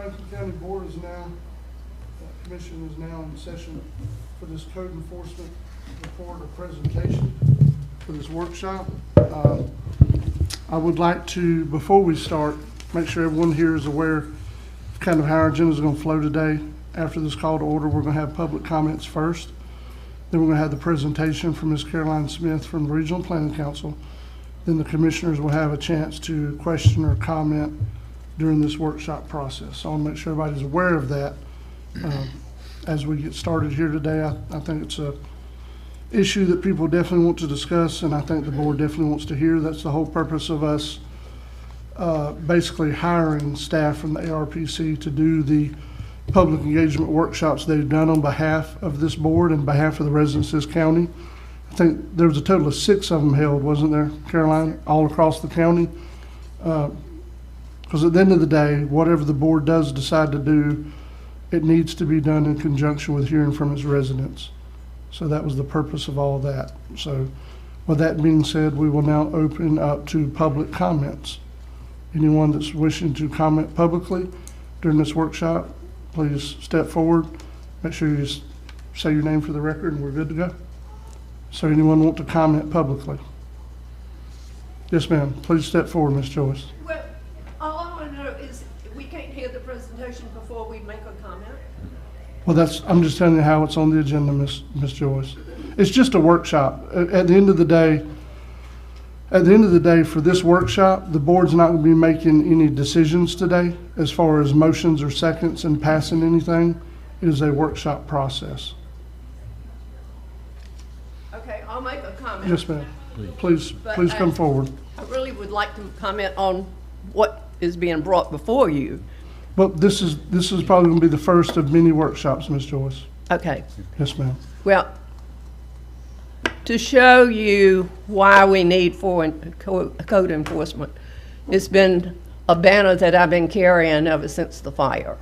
Franklin County Board is now, Commission is now in session for this code enforcement report or presentation for this workshop. I would like to, before we start, make sure everyone here is aware of kind of how our agenda is going to flow today. After this call to order, we're going to have public comments first. Then we're going to have the presentation from Ms. Caroline Smith from the Regional Planning Council. Then the commissioners will have a chance to question or comment during this workshop process. So I want to make sure everybody's aware of that. As we get started here today, I think it's a issue that people definitely want to discuss, and I think the board definitely wants to hear. That's the whole purpose of us basically hiring staff from the ARPC to do the public engagement workshops they've done on behalf of this board and behalf of the residents of this county. I think there was a total of 6 of them held, wasn't there, Caroline, all across the county? Because at the end of the day, whatever the board does decide to do, it needs to be done in conjunction with hearing from its residents. So that was the purpose of all of that. So with that being said, we will now open up to public comments. Anyone that's wishing to comment publicly during this workshop, please step forward. Make sure you say your name for the record and we're good to go. So anyone want to comment publicly? Yes, ma'am. Please step forward, Ms. Joyce. Well, all I want to know is we can't hear the presentation before we make a comment. Well, I'm just telling you how it's on the agenda, Ms. Joyce. It's just a workshop. At the end of the day, for this workshop, the board's not going to be making any decisions today as far as motions or seconds and passing anything. It is a workshop process. Okay, I'll make a comment. Yes, ma'am. Please come forward. I really would like to comment on what is being brought before you. But this is probably going to be the first of many workshops, Ms. Joyce. Okay. Yes, ma'am. Well, to show you why we need code enforcement, it's been a banner that I've been carrying ever since the fire.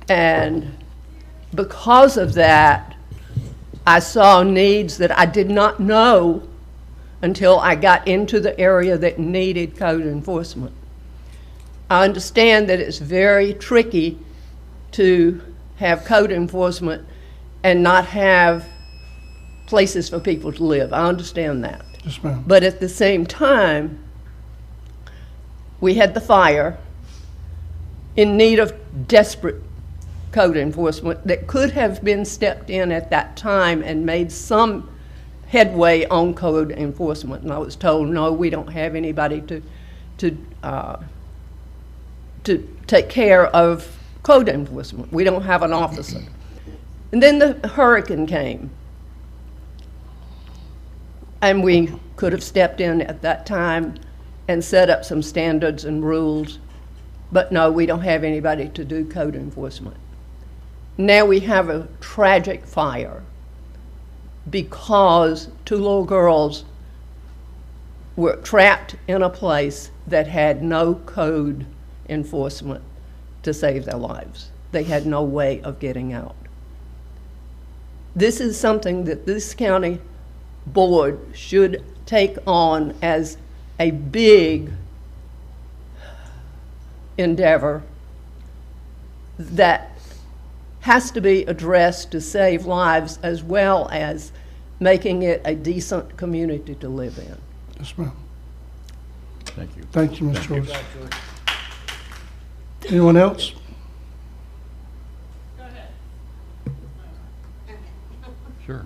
And because of that, I saw needs that I did not know until I got into the area that needed code enforcement. I understand that it's very tricky to have code enforcement and not have places for people to live. I understand that. Yes, ma'am. But at the same time, we had the fire in need of desperate code enforcement that could have been stepped in at that time and made some headway on code enforcement. And I was told, no, we don't have anybody to take care of code enforcement. We don't have an officer. And then the hurricane came. And we could have stepped in at that time and set up some standards and rules. But no, we don't have anybody to do code enforcement. Now we have a tragic fire because 2 little girls were trapped in a place that had no code enforcement to save their lives. They had no way of getting out. This is something that this county board should take on as a big endeavor that has to be addressed to save lives as well as making it a decent community to live in. Yes, ma'am. Thank you. Thank you, Ms. Joyce. Anyone else? Go ahead. Sure.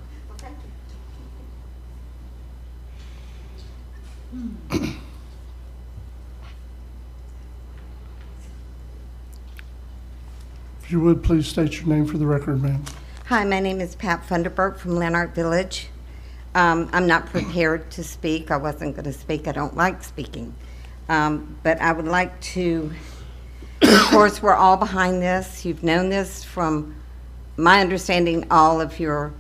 If you would, please state your name for the record, ma'am. Hi, my name is Pat Funderburk from Lanark Village. I'm not prepared to speak. I wasn't going to speak. I don't like speaking. But I would like to, of course, we're all behind this. You've known this from my understanding, all of your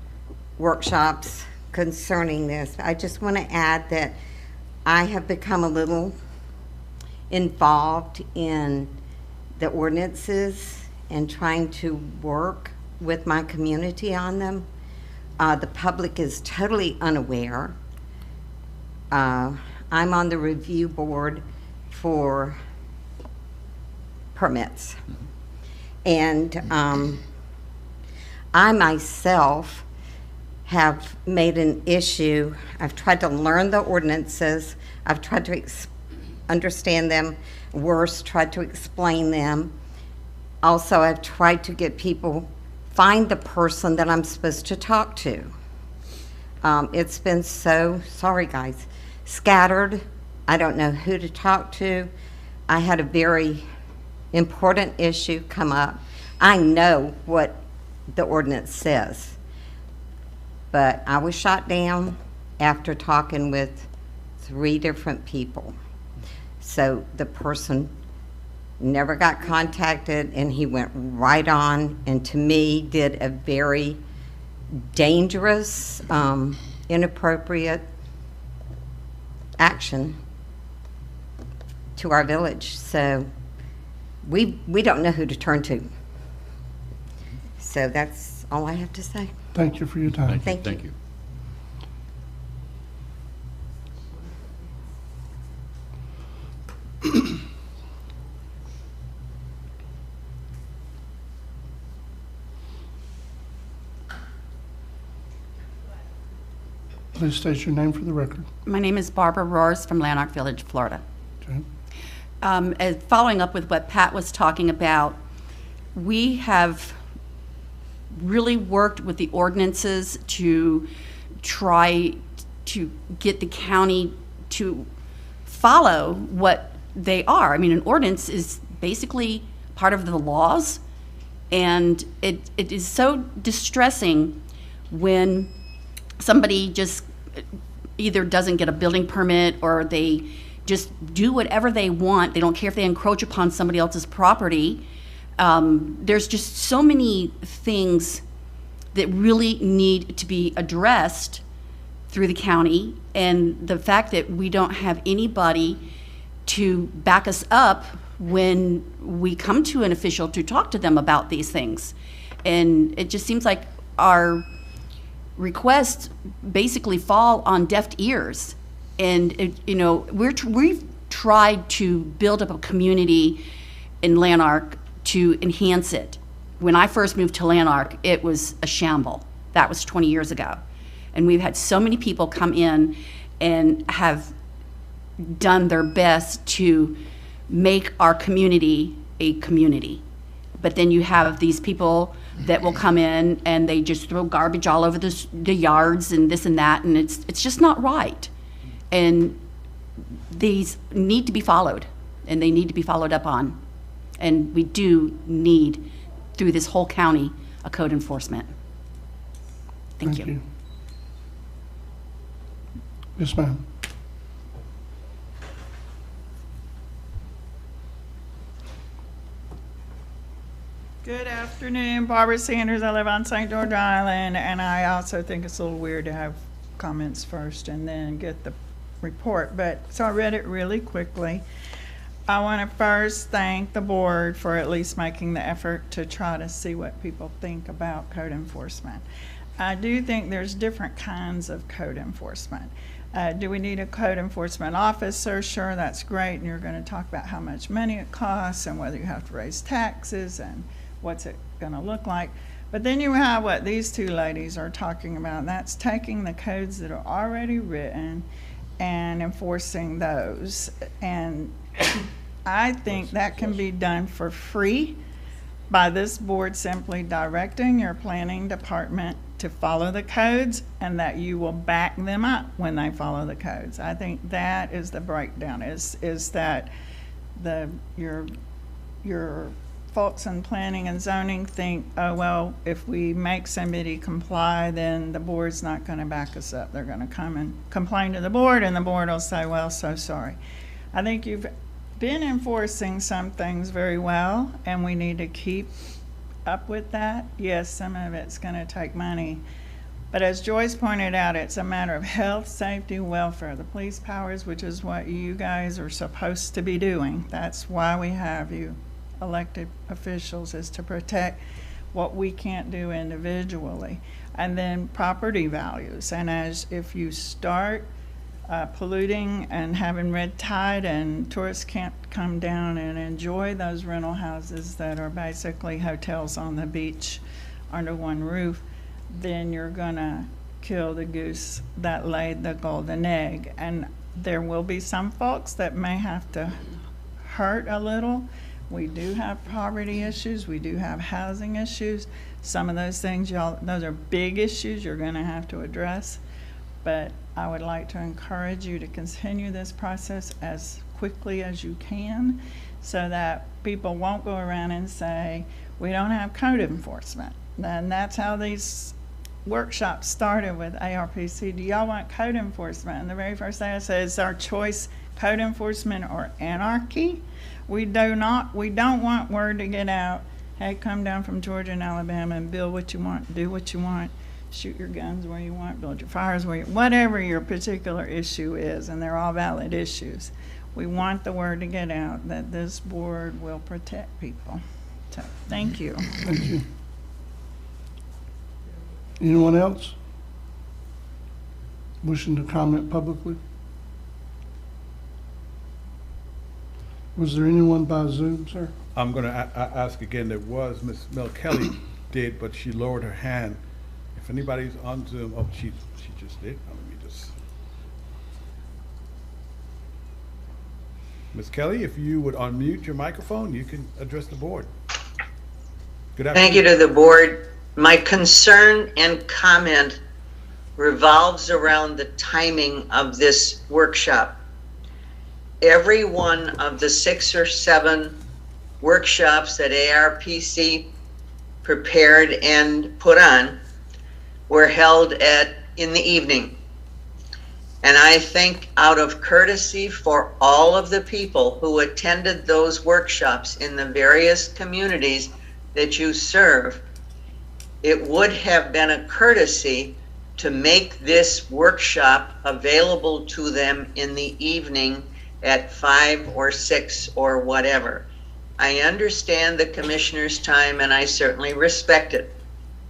workshops concerning this. I just want to add that I have become a little involved in the ordinances and trying to work with my community on them. The public is totally unaware. I'm on the review board for permits. And I myself have made an issue. I've tried to learn the ordinances. I've tried to understand them. Worse, tried to explain them. Also, I've tried to get people, find the person that I'm supposed to talk to. It's been so, sorry guys, scattered. I don't know who to talk to. I had a very important issue come up. I know what the ordinance says, but I was shot down after talking with 3 different people. So the person never got contacted, and he went right on, and to me did a very dangerous, inappropriate action to our village. So we don't know who to turn to. So that's all I have to say. Thank you for your time. Thank you. Thank you. Please state your name for the record. My name is Barbara Roars from Lanark Village, Florida. Okay. As following up with what Pat was talking about, we have really worked with the ordinances to try to get the county to follow what they are. I mean, an ordinance is basically part of the laws, and it is so distressing when somebody just either doesn't get a building permit or they just do whatever they want. They don't care if they encroach upon somebody else's property. There's just so many things that really need to be addressed through the county, and the fact that we don't have anybody to back us up when we come to an official to talk to them about these things. And it just seems like our requests basically fall on deaf ears. And we've tried to build up a community in Lanark to enhance it. When I first moved to Lanark, it was a shamble. That was 20 years ago. And we've had so many people come in and have done their best to make our community a community. But then you have these people that will come in and they just throw garbage all over the yards and this and that, and it's just not right. And these need to be followed, and they need to be followed up on. And we do need, through this whole county, a code enforcement. Thank you. Yes, ma'am. Good afternoon, Barbara Sanders. I live on St. George Island, and I also think it's a little weird to have comments first and then get the report. So I read it really quickly. I want to first thank the board for at least making the effort to try to see what people think about code enforcement. I do think there's different kinds of code enforcement. Do we need a code enforcement officer? Sure, that's great, and you're going to talk about how much money it costs and whether you have to raise taxes and what's it going to look like. But then you have what these two ladies are talking about, and that's taking the codes that are already written and enforcing those. And I think that can be done for free by this board simply directing your planning department to follow the codes, and that you will back them up when they follow the codes. I think that is the breakdown, is that your folks in planning and zoning think, oh, well, if we make somebody comply, then the board's not going to back us up. They're going to come and complain to the board, and the board will say, well, so sorry. I think you've been enforcing some things very well, and we need to keep up with that. Yes, some of it's going to take money. But as Joyce pointed out, it's a matter of health, safety, welfare. The police powers, which is what you guys are supposed to be doing. That's why we have you elected officials, is to protect what we can't do individually. And then property values. And if you start polluting and having red tide, and tourists can't come down and enjoy those rental houses that are basically hotels on the beach under one roof, then you're gonna kill the goose that laid the golden egg. And there will be some folks that may have to hurt a little. We do have poverty issues, we do have housing issues. Some of those things, those are big issues you're gonna have to address. But I would like to encourage you to continue this process as quickly as you can so that people won't go around and say, we don't have code enforcement. And that's how these workshops started with ARPC. Do y'all want code enforcement? And the very first thing I said is our choice, code enforcement or anarchy. We don't want word to get out, hey, come down from Georgia and Alabama and build what you want, do what you want, shoot your guns where you want, build your fires where you, whatever your particular issue is, and they're all valid issues. We want the word to get out that this board will protect people. So, thank you. Thank you. Anyone else wishing to comment publicly? Was there anyone by Zoom, sir? I'm going to ask again. There was Ms. Mel Kelly did, but she lowered her hand. If anybody's on Zoom, oh, she just did. Let me just. Ms. Kelly, if you would unmute your microphone, you can address the board. Good afternoon. Thank you to the board. My concern and comment revolves around the timing of this workshop. Every one of the 6 or 7 workshops that ARPC prepared and put on were held in the evening. And I think out of courtesy for all of the people who attended those workshops in the various communities that you serve, it would have been a courtesy to make this workshop available to them in the evening at 5 or 6 or whatever. I understand the commissioner's time and I certainly respect it.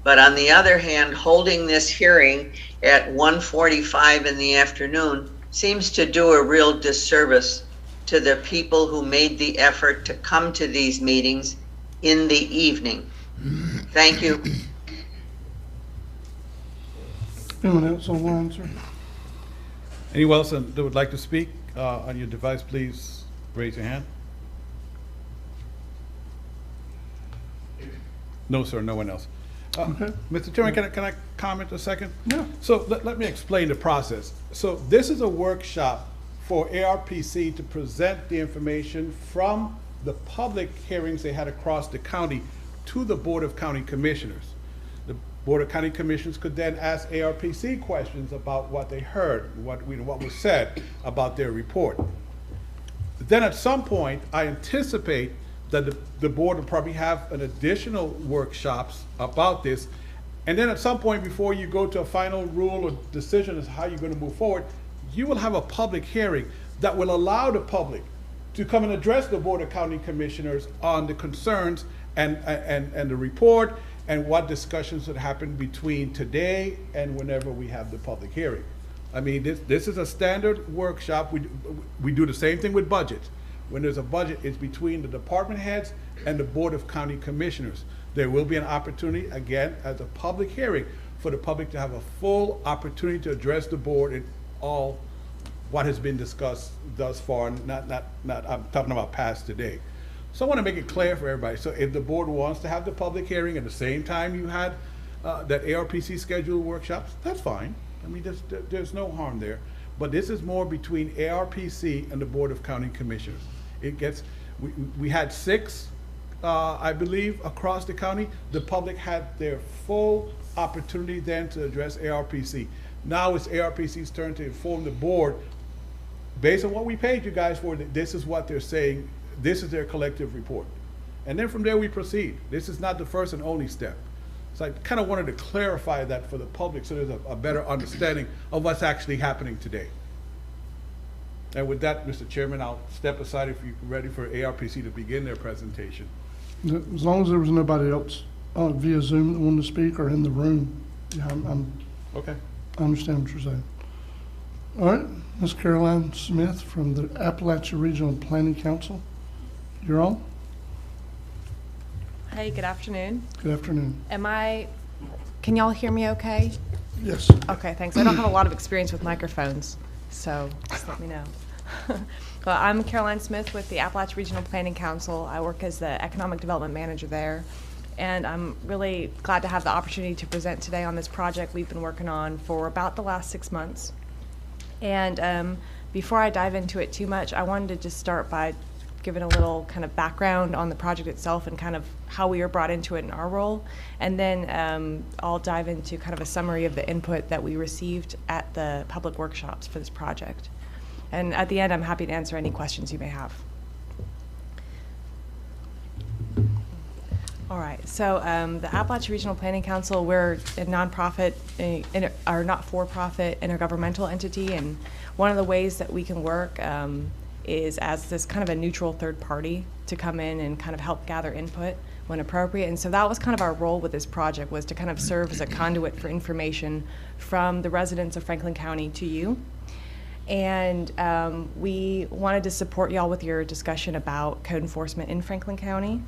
But on the other hand, holding this hearing at 1:45 in the afternoon seems to do a real disservice to the people who made the effort to come to these meetings in the evening. Thank you. Anyone else online, sir? Anyone else that would like to speak on your device, please raise your hand. No, sir, no one else. Okay. Mr. Chairman, can I comment a second? Yeah. So let me explain the process. So this is a workshop for ARPC to present the information from the public hearings they had across the county to the Board of County Commissioners. The Board of County Commissioners could then ask ARPC questions about what they heard, what was said about their report. Then at some point, I anticipate that the board will probably have an additional workshops about this. And then at some point before you go to a final rule or decision as how you're going to move forward, you will have a public hearing that will allow the public to come and address the Board of County Commissioners on the concerns and the report and what discussions would happen between today and whenever we have the public hearing. I mean, this is a standard workshop. We do the same thing with budgets. When there's a budget, it's between the department heads and the Board of County Commissioners. There will be an opportunity, again, as a public hearing, for the public to have a full opportunity to address the board in all what has been discussed thus far, not I'm talking about past today. So I want to make it clear for everybody. So if the board wants to have the public hearing at the same time you had that ARPC scheduled workshops, that's fine. I mean, there's no harm there. But this is more between ARPC and the Board of County Commissioners. It gets, we had 6, I believe, across the county. The public had their full opportunity then to address ARPC. Now it's ARPC's turn to inform the board, based on what we paid you guys for, that this is what they're saying, this is their collective report. And then from there we proceed. This is not the first and only step. So I kind of wanted to clarify that for the public so there's a better understanding of what's actually happening today. And with that, Mr. Chairman, I'll step aside if you're ready for ARPC to begin their presentation. As long as there was nobody else via Zoom that wanted to speak or in the room, yeah, Okay. I understand what you're saying. All right, Ms. Caroline Smith from the Appalachian Regional Planning Council. You're on. Hey, good afternoon. Good afternoon. Can y'all hear me okay? Yes. Okay, thanks. I don't have a lot of experience with microphones, so just let me know. Well, I'm Caroline Smith with the Appalachian Regional Planning Council. I work as the Economic Development Manager there, and I'm really glad to have the opportunity to present today on this project we've been working on for about the last 6 months. And before I dive into it too much, I wanted to just start by giving a little kind of background on the project itself and kind of how we were brought into it in our role. And then I'll dive into kind of a summary of the input that we received at the public workshops for this project. And at the end, I'm happy to answer any questions you may have. All right, so the Appalachian Regional Planning Council, we're a nonprofit, or not-for-profit intergovernmental entity, and one of the ways that we can work is as this kind of a neutral third party to come in and kind of help gather input when appropriate. And so that was kind of our role with this project, was to kind of serve as a conduit for information from the residents of Franklin County to you. And we wanted to support y'all with your discussion about code enforcement in Franklin County.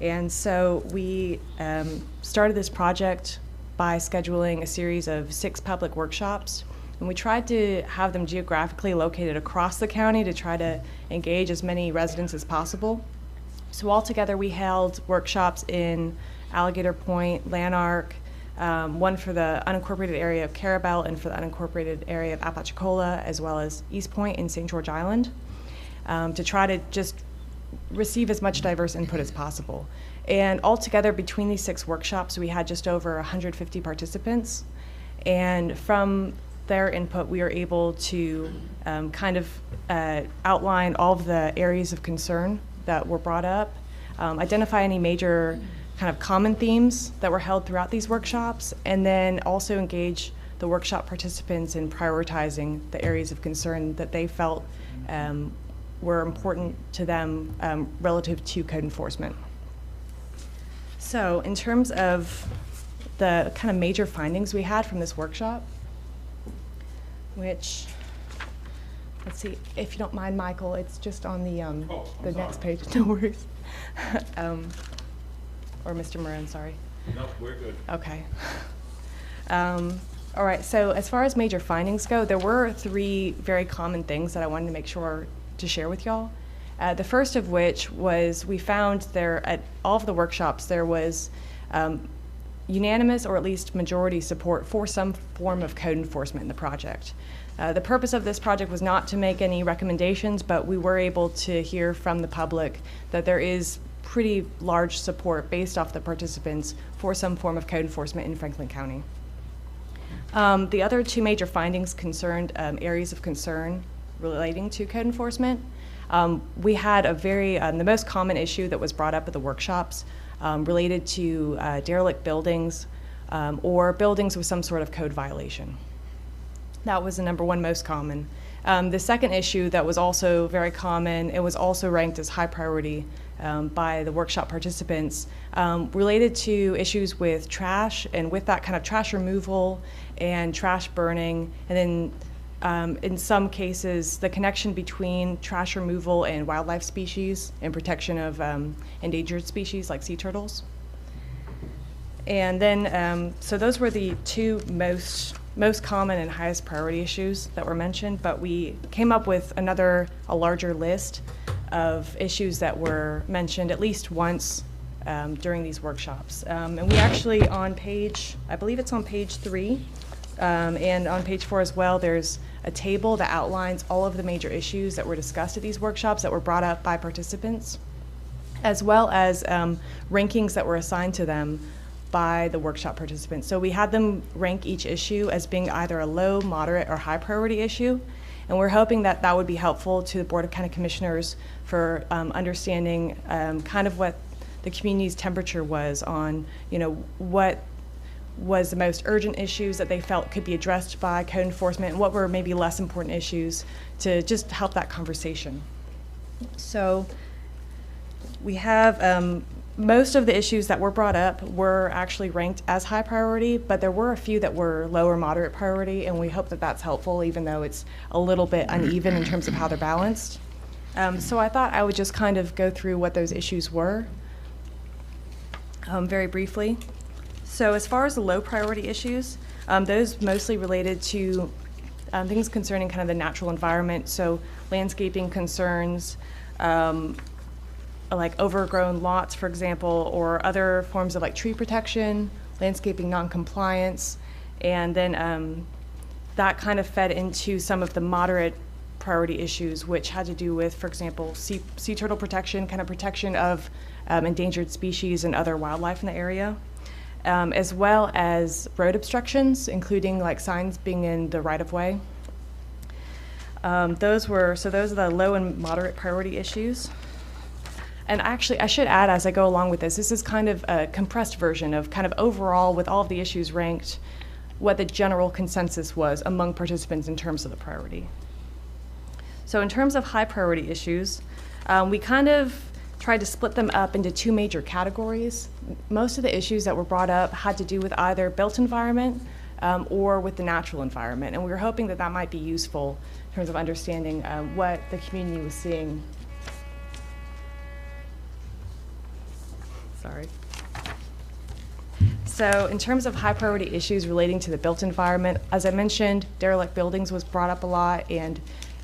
And so we started this project by scheduling a series of 6 public workshops. And we tried to have them geographically located across the county to try to engage as many residents as possible. So altogether we held workshops in Alligator Point, Lanark, one for the unincorporated area of Carabel and for the unincorporated area of Apalachicola, as well as East Point in St. George Island, to try to just receive as much diverse input as possible. And altogether between these 6 workshops, we had just over 150 participants. And from their input, we were able to kind of outline all of the areas of concern that were brought up, identify any major kind of common themes that were held throughout these workshops, and then also engage the workshop participants in prioritizing the areas of concern that they felt were important to them relative to code enforcement. So in terms of the kind of major findings we had from this workshop, which, let's see, if you don't mind, Michael, it's just on the next page. No worries. Or Mr. Maroon, sorry. No, we're good. Okay. All right, so as far as major findings go, there were 3 very common things that I wanted to make sure to share with y'all. The first of which was we found there at all of the workshops there was unanimous or at least majority support for some form of code enforcement in the project. The purpose of this project was not to make any recommendations, but we were able to hear from the public that there is pretty large support based off the participants for some form of code enforcement in Franklin County. The other 2 major findings concerned areas of concern relating to code enforcement. We had a very, the most common issue that was brought up at the workshops related to derelict buildings or buildings with some sort of code violation. That was the #1 most common. The second issue that was also very common, it was also ranked as high priority by the workshop participants, related to issues with trash, and with that kind of trash removal and trash burning, and then in some cases the connection between trash removal and wildlife species and protection of endangered species like sea turtles. And then, so those were the 2 most common and highest priority issues that were mentioned, but we came up with a larger list of issues that were mentioned at least once during these workshops. And we actually on page, I believe it's on page 3, and on page 4 as well, there's a table that outlines all of the major issues that were discussed at these workshops that were brought up by participants, as well as rankings that were assigned to them by the workshop participants. So we had them rank each issue as being either a low, moderate, or high priority issue. And we're hoping that that would be helpful to the Board of County Commissioners for understanding kind of what the community's temperature was on, what was the most urgent issues that they felt could be addressed by code enforcement, and what were maybe less important issues to just help that conversation. So we have most of the issues that were brought up were actually ranked as high priority, but there were a few that were low or moderate priority, and we hope that that's helpful, even though it's a little bit uneven in terms of how they're balanced. So I thought I would just kind of go through what those issues were very briefly. So as far as the low priority issues, those mostly related to things concerning kind of the natural environment, so landscaping concerns, like overgrown lots, for example, or other forms of like tree protection, landscaping non-compliance, and then that kind of fed into some of the moderate priority issues, which had to do with, for example, sea turtle protection, kind of protection of endangered species and other wildlife in the area, as well as road obstructions, including like signs being in the right-of-way. Those are the low and moderate priority issues. And actually, I should add, as I go along with this is kind of a compressed version of kind of overall, with all of the issues ranked, what the general consensus was among participants in terms of the priority. So in terms of high priority issues, we kind of tried to split them up into two major categories. Most of the issues that were brought up had to do with either built environment or with the natural environment. And we were hoping that that might be useful in terms of understanding what the community was seeing. Sorry. So in terms of high priority issues relating to the built environment, as I mentioned, derelict buildings was brought up a lot,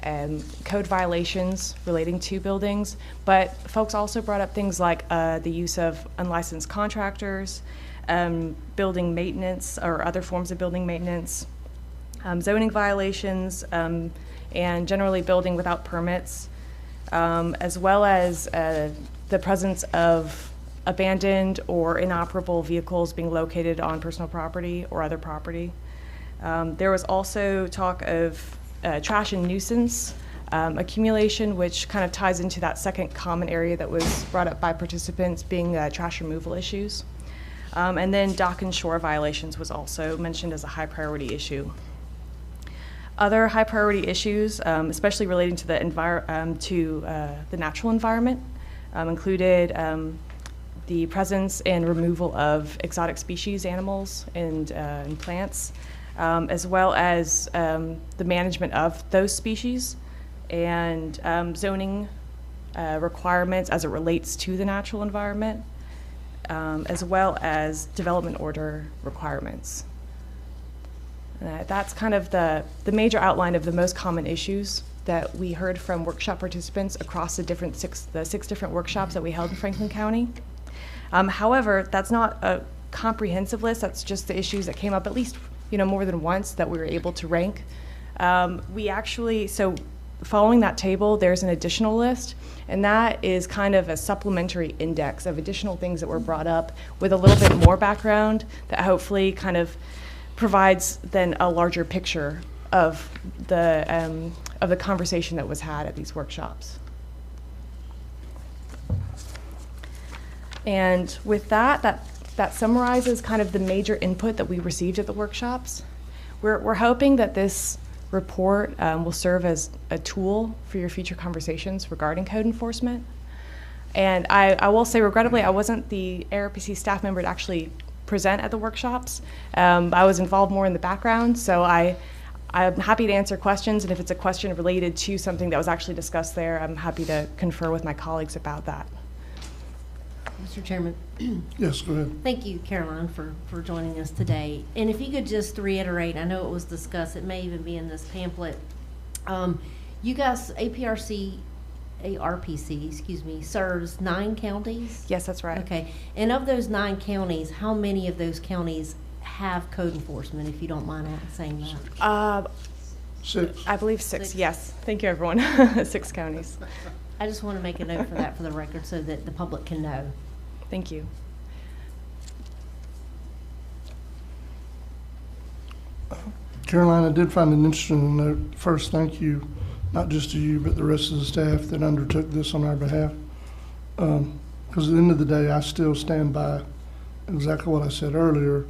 and code violations relating to buildings, but folks also brought up things like the use of unlicensed contractors, building maintenance or other forms of building maintenance, zoning violations, and generally building without permits, as well as the presence of abandoned or inoperable vehicles being located on personal property or other property. There was also talk of trash and nuisance accumulation, which kind of ties into that second common area that was brought up by participants, being trash removal issues. And then dock and shore violations was also mentioned as a high priority issue. Other high priority issues, especially relating to the natural environment, included the presence and removal of exotic species, animals, and plants, as well as the management of those species, and zoning requirements as it relates to the natural environment, as well as development order requirements. That's kind of the major outline of the most common issues that we heard from workshop participants across the six different workshops that we held in Franklin County. However, that's not a comprehensive list. That's just the issues that came up at least more than once that we were able to rank. So following that table, there's an additional list, and that is kind of a supplementary index of additional things that were brought up with a little bit more background that hopefully kind of provides then a larger picture of the conversation that was had at these workshops. And with that summarizes kind of the major input that we received at the workshops. We're hoping that this report will serve as a tool for your future conversations regarding code enforcement. And I will say, regrettably, I wasn't the ARPC staff member to actually present at the workshops. I was involved more in the background, so I'm happy to answer questions, and if it's a question related to something that was actually discussed there, I'm happy to confer with my colleagues about that. Mr. Chairman. Yes, go ahead. Thank you, Caroline, for joining us today. And if you could just reiterate, I know it was discussed, it may even be in this pamphlet. You guys, ARPC, serves 9 counties? Yes, that's right. Okay. And of those 9 counties, how many of those counties have code enforcement, if you don't mind saying that? 6. I believe 6, yes. Thank you, everyone. 6 counties. I just want to make a note for that for the record so that the public can know. Thank you. Caroline, I did find an interesting note. First, thank you, not just to you, but the rest of the staff that undertook this on our behalf. Because at the end of the day, I still stand by exactly what I said earlier.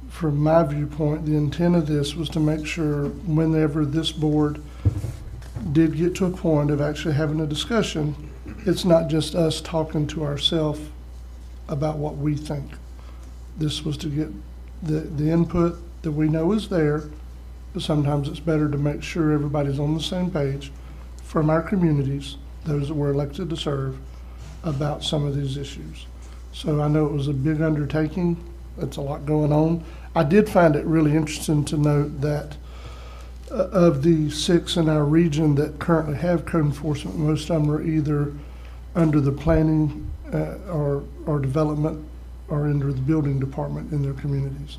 From my viewpoint, the intent of this was to make sure whenever this board did get to a point of actually having a discussion, it's not just us talking to ourselves about what we think. This was to get the input that we know is there, but sometimes it's better to make sure everybody's on the same page from our communities, those that were elected to serve, about some of these issues. So I know it was a big undertaking. It's a lot going on. I did find it really interesting to note that of the 6 in our region that currently have code enforcement, most of them are either under the planning or development or under the building department in their communities.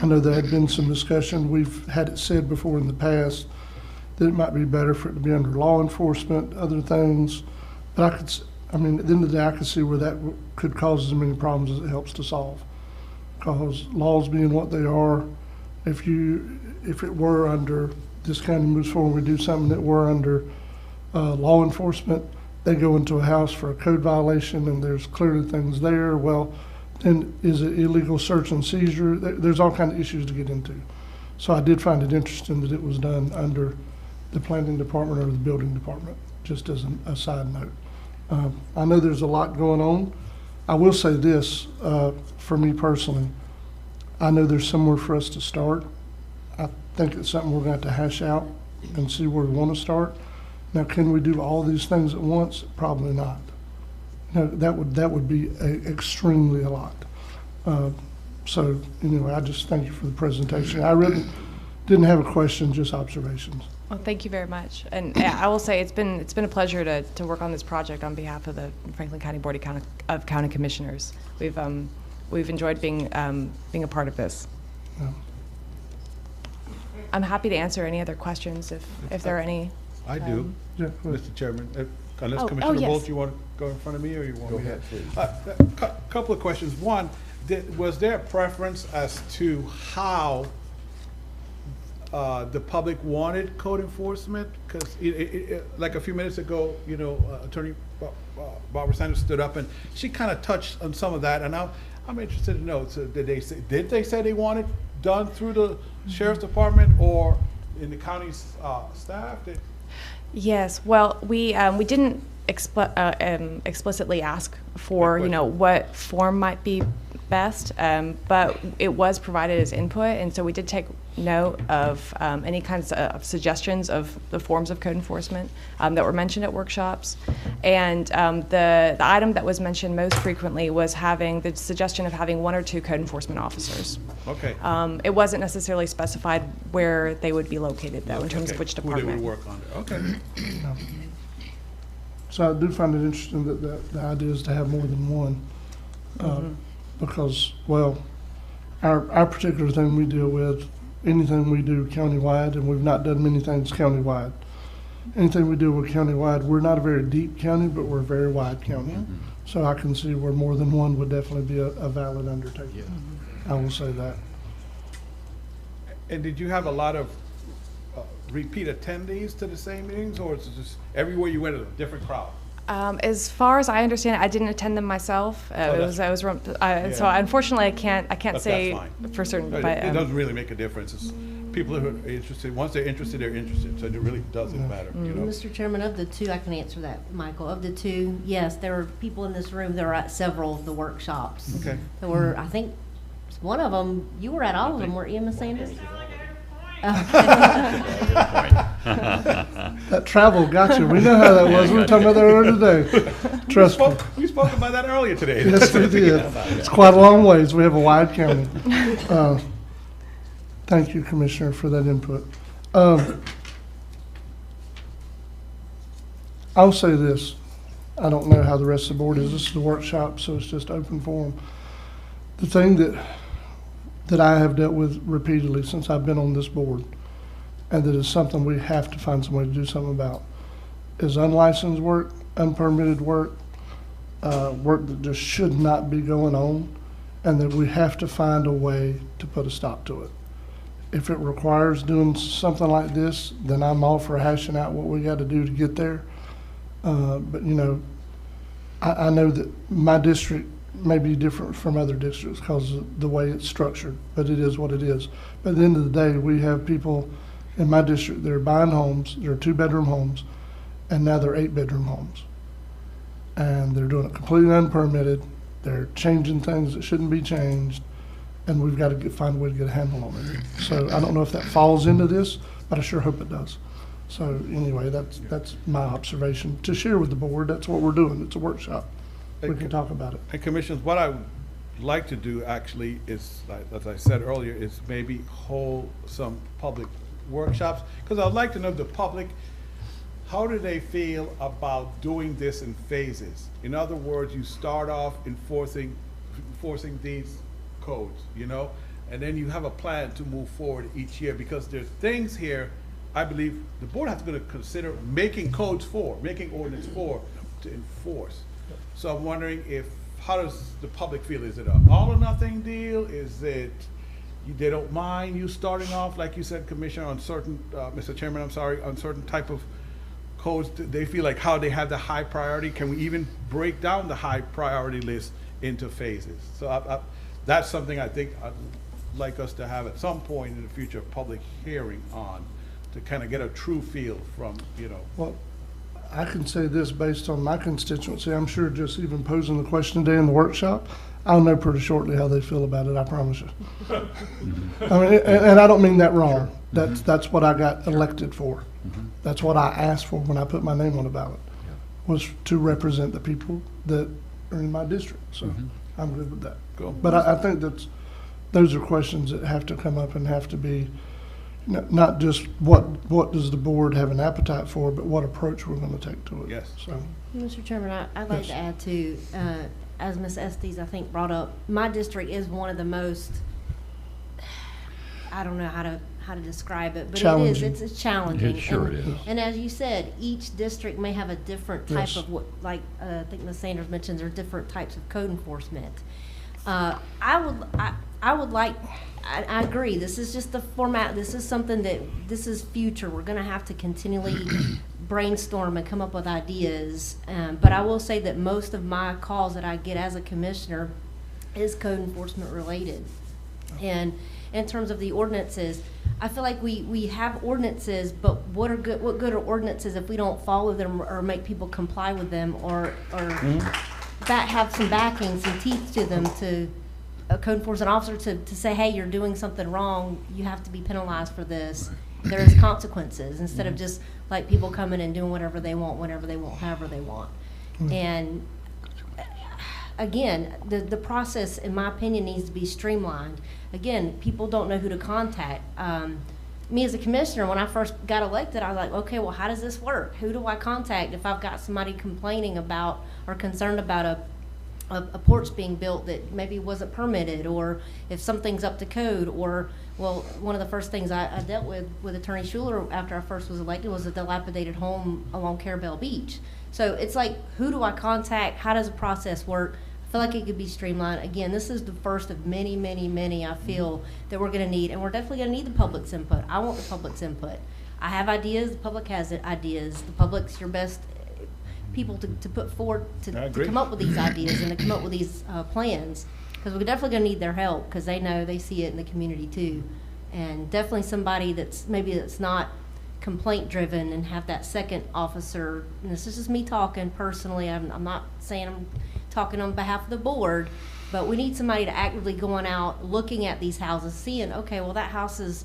I know there had been some discussion. We've had it said before in the past that it might be better for it to be under law enforcement, other things. But at the end of the day, I could see where that could cause as many problems as it helps to solve. Because laws being what they are, if it were under, this county moves forward, we do something that were under law enforcement, they go into a house for a code violation and there's clearly things there, well, then is it illegal search and seizure? There's all kinds of issues to get into. So I did find it interesting that it was done under the planning department or the building department, just as a side note. I know there's a lot going on. I will say this, for me personally, I know there's somewhere for us to start. I think it's something we're going to have to hash out and see where we want to start. Now, can we do all these things at once? Probably not. No, that would be extremely a lot. So anyway, I just thank you for the presentation. I really didn't have a question, just observations. Well, thank you very much. And yeah, I will say it's been a pleasure to work on this project on behalf of the Franklin County Board of County Commissioners. We've enjoyed being a part of this. Yeah. I'm happy to answer any other questions if there are any. I do, Yeah, go ahead. Mr. Chairman. Unless Oh, Commissioner yes. Bolt, you want to go in front of me, or you want me to? Couple of questions. One, was there a preference as to how the public wanted code enforcement? Because like a few minutes ago, Attorney Barbara Sanders stood up and she kind of touched on some of that, and I'm interested to know, so did they say they wanted done through the Sheriff's Department or in the county's staff? Yes, well, we didn't explicitly ask for, what form might be best, but it was provided as input, and so we did take note of any kinds of suggestions of the forms of code enforcement that were mentioned at workshops. And the item that was mentioned most frequently was having the suggestion of having 1 or 2 code enforcement officers. Okay. It wasn't necessarily specified where they would be located, though, in terms of which department. Who they would work under. Okay. So I do find it interesting that the idea is to have more than one. Because, well, our particular thing we deal with, anything we do countywide, and we've not done many things countywide. Anything we do with countywide, we're not a very deep county, but we're a very wide county. So I can see where more than one would definitely be a valid undertaking. I will say that. And did you have a lot of repeat attendees to the same meetings, or is it just everywhere you went, it was a different crowd? As far as I understand it, I didn't attend them myself. So unfortunately, I can't say fine. for certain. No, But it doesn't really make a difference. It's people who are interested. Once they're interested, they're interested. So it really doesn't matter. Mr. Chairman, of the 2, I can answer that, Michael. Of the 2, yes, there were people in this room that were at several of the workshops. Okay. There were, I think, one of them, you were at all of them, weren't you, Ms. Sanders? That travel got you. We know how that was. We were talking about that earlier today. Trust me. We spoke about that earlier today. Yes, we did. It's quite a long ways. We have a wide county. Thank you, Commissioner, for that input. I'll say this. I don't know how the rest of the board is. This is a workshop, so it's just open forum. The thing that I have dealt with repeatedly since I've been on this board, and that is something we have to find some way to do something about, is unlicensed work, unpermitted work, work that just should not be going on, and that we have to find a way to put a stop to it. If it requires doing something like this, then I'm all for hashing out what we got to do to get there. But I know that my district may be different from other districts because of the way it's structured, but it is what it is. But at the end of the day, we have people in my district that are buying homes, they're 2-bedroom homes, and now they're 8-bedroom homes. And they're doing it completely unpermitted, they're changing things that shouldn't be changed, and we've got to find a way to get a handle on it. So I don't know if that falls into this, but I sure hope it does. So anyway, that's my observation to share with the board. That's what we're doing. It's a workshop. We can talk about it. And Commissioners, what I would like to do actually is, as I said earlier, is maybe hold some public workshops, because I'd like to know the public, how do they feel about doing this in phases? In other words, you start off enforcing these codes, you know, and then you have a plan to move forward each year, because there's things here I believe the board has to consider making ordinance for to enforce. So I'm wondering how does the public feel? Is it an all or nothing deal? Is it they don't mind you starting off, like you said, Commissioner, on certain, Mr. Chairman, I'm sorry, on certain type of codes? They feel like how they have the high priority. Can we even break down the high priority list into phases? So that's something I think I'd like us to have at some point in the future, a public hearing on, to kind of get a true feel from, you know. Well, I can say this based on my constituency. I'm sure just even posing the question today in the workshop, I'll know pretty shortly how they feel about it, I promise you. I mean, and I don't mean that wrong. That's what I got elected for. That's what I asked for when I put my name on the ballot, was to represent the people that are in my district. So I'm good with that. Cool. But I think those are questions that have to come up and have to be, not just what does the board have an appetite for, but what approach we're going to take to it. Yes. So, Mr. Chairman, I'd like to add to, as Ms. Estes, I think, brought up, my district is one of the most, I don't know how to describe it, but challenging. It's challenging. It sure is. And as you said, each district may have a different type Yes. of what, like, I think Ms. Sanders mentions, there are different types of code enforcement. I would like, I agree, this is just the format, this is something this is future. We're gonna have to continually brainstorm and come up with ideas. But I will say that most of my calls that I get as a commissioner is code enforcement related. And in terms of the ordinances, I feel like we have ordinances, but what good are ordinances if we don't follow them or make people comply with them or have some backing, some teeth to them, to a code enforcement officer to say, hey, you're doing something wrong, you have to be penalized for this. There is consequences, instead of just like people coming and doing whatever they want, whenever they want, however they want. And again, the process, in my opinion, needs to be streamlined. Again, people don't know who to contact. Me as a commissioner, when I first got elected, I was like, okay, well, how does this work? Who do I contact if I've got somebody complaining about or concerned about a porch being built that maybe wasn't permitted, or if something's up to code, or, well, one of the first things I dealt with Attorney Schuler after I first was elected was a dilapidated home along Carabel Beach. So it's like, who do I contact? How does the process work? I feel like it could be streamlined. Again, this is the first of many, many, many I feel that we're gonna need, and we're definitely gonna need the public's input. I want the public's input. I have ideas, the public has ideas. The public's your best people to put forward to come up with these ideas and to come up with these plans, because we're definitely going to need their help, because they see it in the community too. And definitely somebody that's not complaint driven and have that second officer, and this is just me talking personally, I'm not saying I'm talking on behalf of the board, but we need somebody to actively going out, looking at these houses, seeing, okay, well, that house is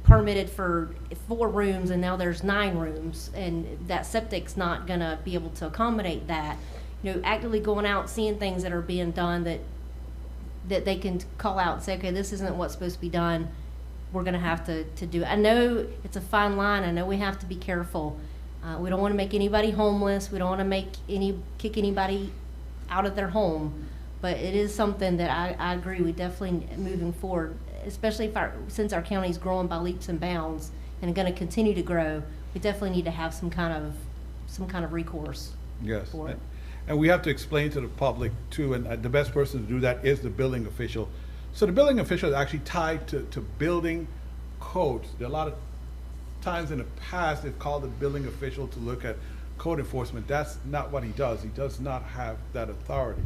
permitted for 4 rooms and now there's 9 rooms, and that septic's not gonna be able to accommodate that. Actively going out, seeing things that are being done that they can call out and say, okay, this isn't what's supposed to be done. We're gonna have to do it. I know it's a fine line. I know we have to be careful. We don't wanna make anybody homeless. We don't wanna kick anybody out of their home. But it is something that I agree, we definitely, moving forward, especially since our county's growing by leaps and bounds and going to continue to grow, we definitely need to have some kind of recourse. Yes. For it. And we have to explain to the public too, and the best person to do that is the building official. So the building official is actually tied to building codes. There are a lot of times in the past they've called the building official to look at code enforcement. That's not what he does. He does not have that authority,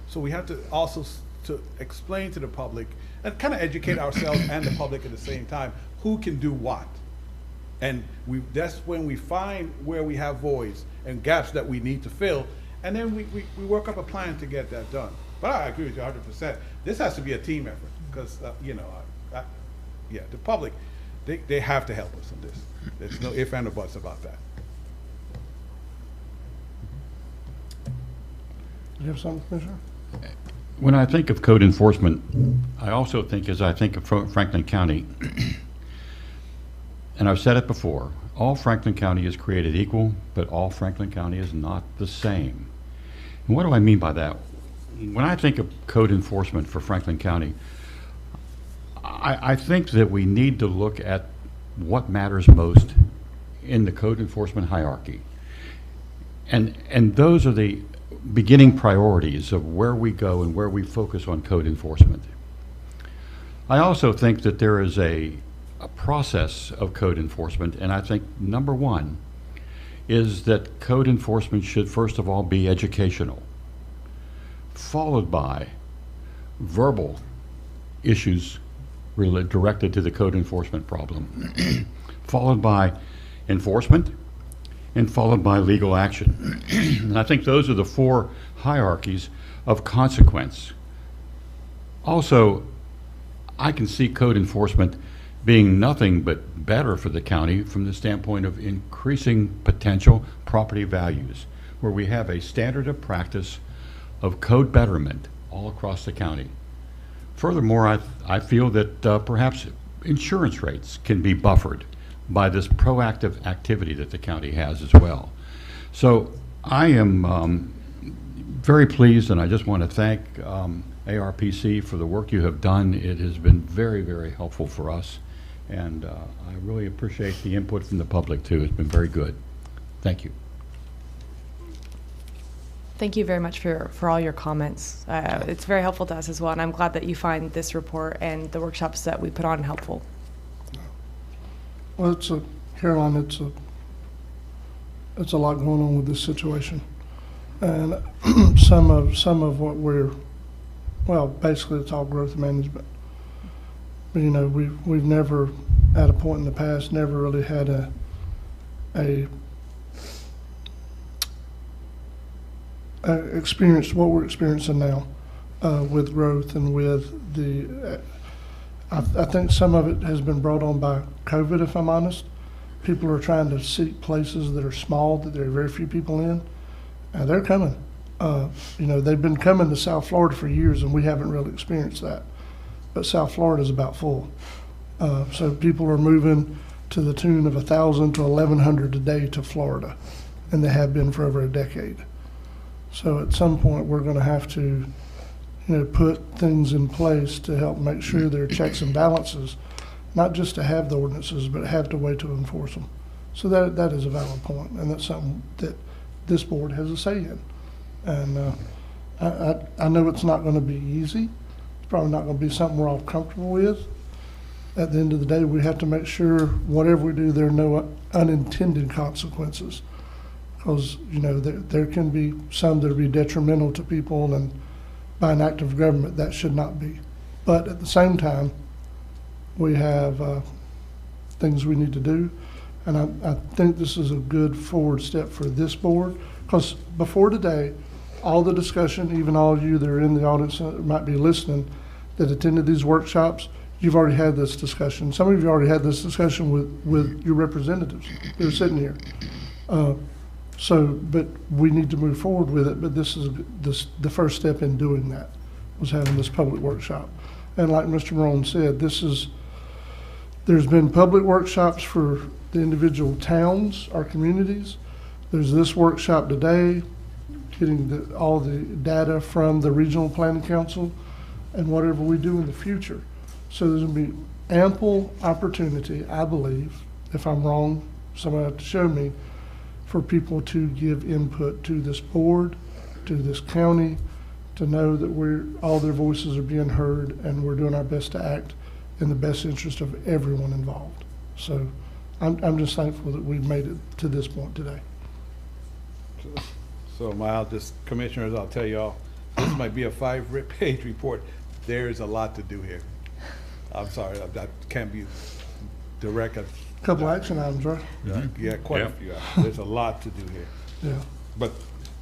So we have to also to explain to the public and kind of educate ourselves and the public at the same time who can do what. And that's when we find where we have voids and gaps that we need to fill, and then we work up a plan to get that done. But I agree with you 100%. This has to be a team effort, because, you know, yeah, the public, they have to help us on this. There's no ifs and or buts about that. Do you have something, Commissioner? When I think of code enforcement, I also think, as I think of Franklin County, and I've said it before, all Franklin County is created equal, but all Franklin County is not the same. And what do I mean by that? When I think of code enforcement for Franklin County, I think that we need to look at what matters most in the code enforcement hierarchy. And those are the beginning priorities of where we go and where we focus on code enforcement. I also think that there is a process of code enforcement, and I think number one is that code enforcement should first of all be educational, followed by verbal issues directed to the code enforcement problem, followed by enforcement, and followed by legal action. And I think those are the four hierarchies of consequence. Also, I can see code enforcement being nothing but better for the county from the standpoint of increasing potential property values, where we have a standard of practice of code betterment all across the county. Furthermore, I feel that perhaps insurance rates can be buffered by this proactive activity that the county has as well. So I am very pleased, and I just want to thank ARPC for the work you have done. It has been very, very helpful for us, and I really appreciate the input from the public too. It's been very good. Thank you. Thank you very much for all your comments. It's very helpful to us as well, and I'm glad that you find this report and the workshops that we put on helpful. Well, Caroline, it's a lot going on with this situation. And some of what basically it's all growth management. But, you know, we've never, at a point in the past, never really had experienced what we're experiencing now with growth and with the, I think some of it has been brought on by COVID, if I'm honest. People are trying to seek places that are small, that there are very few people in, and they're coming. You know, they've been coming to South Florida for years, and we haven't really experienced that. But South Florida is about full. So people are moving to the tune of 1,000 to 1,100 a day to Florida, and they have been for over a decade. So at some point, we're going to have to, you know, put things in place to help make sure there are checks and balances, not just to have the ordinances, but have the way to enforce them. So that is a valid point, and that's something that this board has a say in. And I know it's not going to be easy. It's probably not going to be something we're all comfortable with. At the end of the day, we have to make sure whatever we do, there are no unintended consequences. Because, you know, there can be some that will be detrimental to people, and by an act of government, that should not be. But at the same time, we have things we need to do. And I think this is a good forward step for this board. Because before today, all the discussion, even all of you that are in the audience that might be listening, that attended these workshops, you've already had this discussion. Some of you already had this discussion with your representatives that are sitting here. But we need to move forward with it, but this is the first step in doing that, was having this public workshop. And like Mr. Morone said, there's been public workshops for the individual towns, our communities. There's this workshop today, getting all the data from the Regional Planning Council and whatever we do in the future. So there's going to be ample opportunity, I believe, if I'm wrong, somebody have to show me, for people to give input to this board, to this county, to know that all their voices are being heard, and we're doing our best to act in the best interest of everyone involved. So I'm just thankful that we've made it to this point today. So commissioners, I'll tell y'all, this might be a 5-page report. There's a lot to do here. I'm sorry, I can't be direct. Couple action items, right? Yeah, quite a few. There's a lot to do here. Yeah. But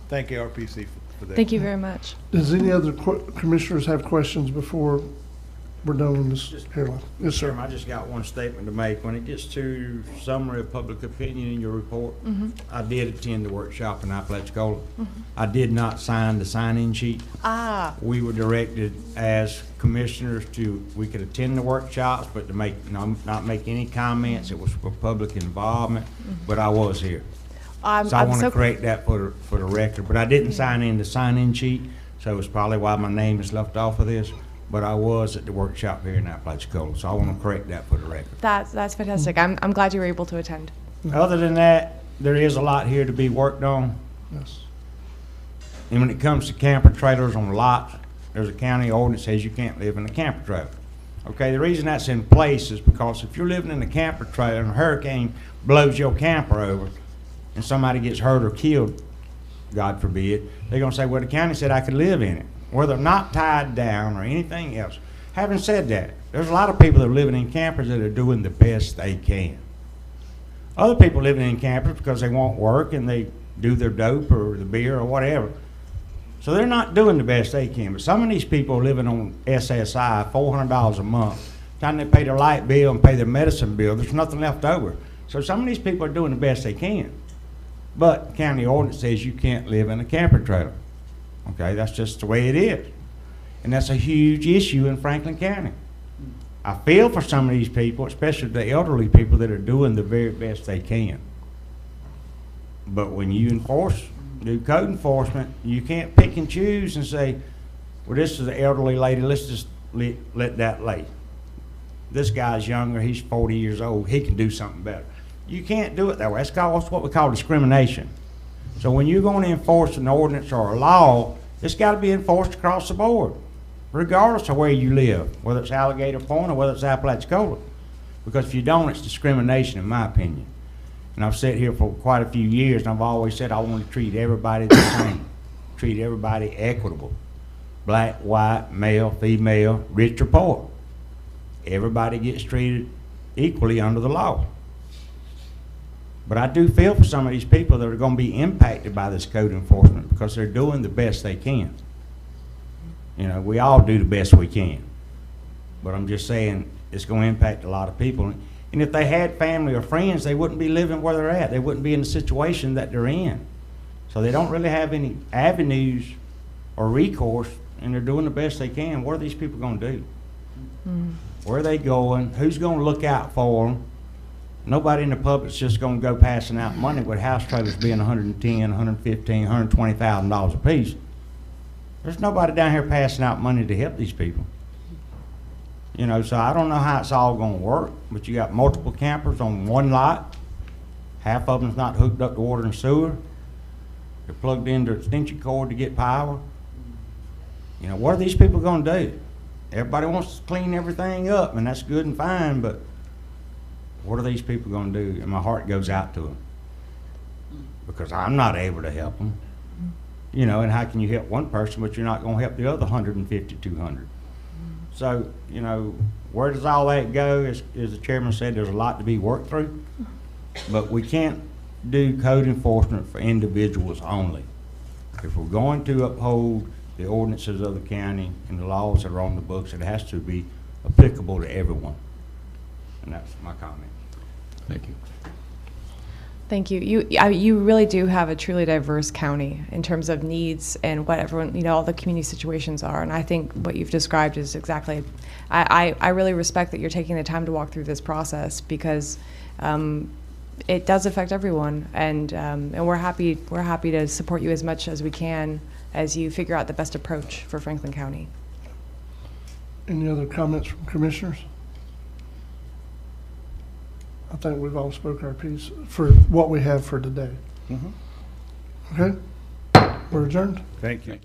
thank ARPC for that. Thank you very much. Does any other commissioners have questions before we're done with this hairline? Yes, sir. Chairman, I just got one statement to make. When it gets to summary of public opinion in your report, I did attend the workshop in Appalachian. I did not sign the sign-in sheet. We were directed as commissioners we could attend the workshops, but to not make any comments. It was for public involvement, but I was here. So I want to correct that for the record. But I didn't sign in the sign-in sheet, so it's probably why my name is left off of this. But I was at the workshop here in Appalachian, so I want to correct that for the record. That's fantastic. I'm glad you were able to attend. Other than that, there is a lot here to be worked on. Yes. And when it comes to camper trailers on lots, there's a county ordinance that says you can't live in a camper trailer. Okay, the reason that's in place is because if you're living in a camper trailer and a hurricane blows your camper over and somebody gets hurt or killed, God forbid, they're going to say, well, the county said I could live in it. Whether not tied down or anything else. Having said that, there's a lot of people that are living in campers that are doing the best they can. Other people living in campers because they want work and they do their dope or the beer or whatever. So they're not doing the best they can. But some of these people are living on SSI, $400 a month. Time they pay their light bill and pay their medicine bill, there's nothing left over. So some of these people are doing the best they can. But county ordinance says you can't live in a camper trailer. Okay, that's just the way it is. And that's a huge issue in Franklin County. I feel for some of these people, especially the elderly people that are doing the very best they can. But when you do code enforcement, you can't pick and choose and say, well, this is an elderly lady, let's just let that lay. This guy's younger, he's 40 years old, he can do something better. You can't do it that way. That's what we call discrimination. So when you're going to enforce an ordinance or a law, it's got to be enforced across the board, regardless of where you live, whether it's Alligator Point or whether it's Appalachian. Because if you don't, it's discrimination, in my opinion. And I've sat here for quite a few years, and I've always said I want to treat everybody the same, treat everybody equitable. Black, white, male, female, rich or poor. Everybody gets treated equally under the law. But I do feel for some of these people that are going to be impacted by this code enforcement because they're doing the best they can. You know, we all do the best we can. But I'm just saying it's going to impact a lot of people. And if they had family or friends, they wouldn't be living where they're at. They wouldn't be in the situation that they're in. So they don't really have any avenues or recourse, and they're doing the best they can. What are these people going to do? Where are they going? Who's going to look out for them? Nobody in the public's just going to go passing out money with house trailers being $110,000, $115,000, $120,000 a piece. There's nobody down here passing out money to help these people. You know, so I don't know how it's all going to work, but you got multiple campers on one lot. Half of them's not hooked up to water and sewer. They're plugged into an extension cord to get power. You know, what are these people going to do? Everybody wants to clean everything up, and that's good and fine, but what are these people going to do? And my heart goes out to them because I'm not able to help them. You know, and how can you help one person, but you're not going to help the other 150, 200? So, you know, where does all that go? As the chairman said, there's a lot to be worked through, but we can't do code enforcement for individuals only. If we're going to uphold the ordinances of the county and the laws that are on the books, it has to be applicable to everyone. And that's my comment. Thank you. Thank you. You really do have a truly diverse county in terms of needs and what everyone, you know, all the community situations are. And I think what you've described is exactly, I really respect that you're taking the time to walk through this process because it does affect everyone. And we're happy to support you as much as we can as you figure out the best approach for Franklin County. Any other comments from commissioners? I think we've all spoke our piece for what we have for today. Okay? We're adjourned. Thank you.